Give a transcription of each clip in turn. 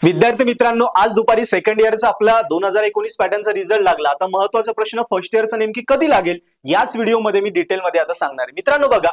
विद्यार्थी मित्रांनो, आज दुपारी सेकंड इयरचा आपला 2019 पॅटर्नचा रिझल्ट लागला। आता महत्त्वाचा प्रश्न फर्स्ट इयरचा नेमकी कधी लागेल याच व्हिडिओमध्ये मी डिटेलमध्ये आता सांगणार आहे। मित्रांनो बघा,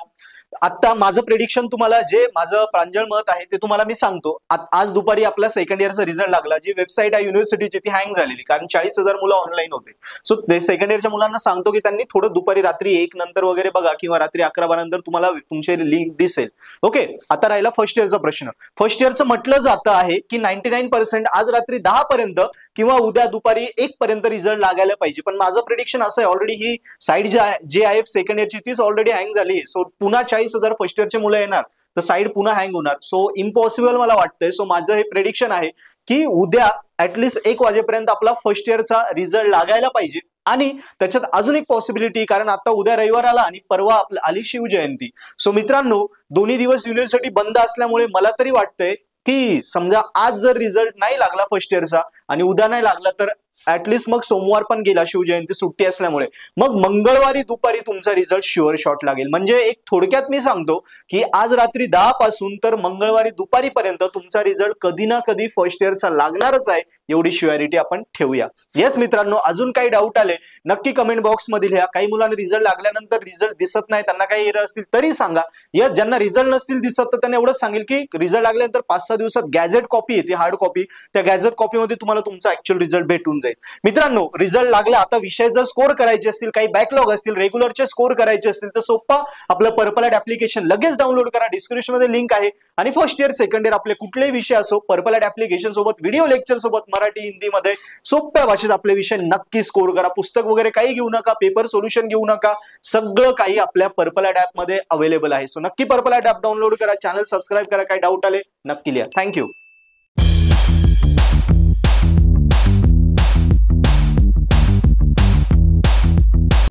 आता माझं प्रेडिक्शन तुम्हाला जे माझं प्रांजळ मत आहे ते तुम्हाला मी सांगतो। आज दुपारी आपला सेकंड इयरचा रिझल्ट लागला। जी वेबसाईट आहे युनिव्हर्सिटीची ती हँग झालेली, कारण 40,000 मुलं ऑनलाईन होते। सो सेकंड इयरच्या मुलांना सांगतो की त्यांनी थोडं दुपारी रात्री 1 नंतर वगैरे बघा, किंवा रात्री 11-12 नंतर तुम्हाला तुमची लिंक दिसेल। ओके, आता राहिला फर्स्ट इयरचा प्रश्न। फर्स्ट इयरचं म्हटलं जातं आहे की 99% आज रात्री 10 पर्यंत किंवा उद्या दुपारी 1 पर्यंत रिझल्ट लागायला पाहिजे। पण माझं प्रेडिक्शन असं आहे, ऑलरेडी ही साईट जी आहे सेकंड इयरची तीच ऑलरेडी हँग झाली। सो पुन्हा 40,000 फर्स्ट इयरचे मुलं येणार तर साईट पुन्हा हँग होणार। सो इम्पॉसिबल मला वाटतंय। सो माझं हे प्रेडिक्शन आहे की उद्या ऍटलीस्ट 1 वाजेपर्यंत आपला फर्स्ट इयरचा रिझल्ट लागायला पाहिजे। आणि त्याच्यात अजून एक पॉसिबिलिटी, कारण आता उद्या रविवार आला आणि परवा आली शिवजयंती। सो मित्रांनो, दोन्ही दिवस युनिव्हर्सिटी बंद असल्यामुळे मला तरी वाटतंय की समजा आज जर रिझल्ट नाही लागला फर्स्ट इयरचा आणि उद्या नाही लागला तर ऍटलीस्ट मग सोमवार पण गेला, शिवजयंती सुट्टी असल्यामुळे मग मंगळवारी दुपारी तुमचा रिझल्ट शुअर शॉट लागेल। म्हणजे एक थोडक्यात मी सांगतो की आज रात्री 10 पासून तर मंगळवारी दुपारीपर्यंत तुमचा रिझल्ट कधी ना कधी फर्स्ट इयरचा लागणारच आहे, एवढी शुअरिटी आपण ठेवूया। येस मित्रांनो, अजून काही डाऊट आले नक्की कमेंट बॉक्स मध्ये लिहा। काही मुलांना रिझल्ट लागल्यानंतर रिझल्ट दिसत नाही, त्यांना काही एरर असतील तरी सांगा। येस, ज्यांना रिझल्ट नसतील दिसत तर त्यांना एवढंच सांगेल की रिझल्ट लागल्यानंतर 5-6 दिवसात गॅझेट कॉपी येते, हार्ड कॉपी, त्या गॅझेट कॉपीमध्ये तुम्हाला तुमचा ऍक्च्युअल रिझल्ट भेटून जाईल। मित्रांनो, रिझल्ट लागला, आता विषय जर स्कोर करायचे असतील, काही बॅकलॉग असतील, रेग्युलरचे स्कोर करायचे असतील तर सोप्पा आपलं पर्पल ऍप ऍप्लिकेशन लगेच डाउनलोड करा। डिस्क्रिप्शन मध्ये लिंक आहे। आणि फर्स्ट इयर सेकंड इयर आपले कुठलेही विषय असो, पर्पल ऍप ऍप्लिकेशन सोबत व्हिडिओ लेक्चर सोबत मराठी हिंदी मध्ये सोप्या भाषेत आपले विषय नक्की स्कोर करा। पुस्तक वगैरे काही घेऊ नका, पेपर सोल्युशन घेऊ नका, सगळं काही आपल्या पर्पल ऍप मध्ये अवेलेबल आहे। सो नक्की पर्पल ऍप डाउनलोड करा, चॅनल सबस्क्राईब करा। काही डाऊट आले नक्की लिहा। थँक्यू।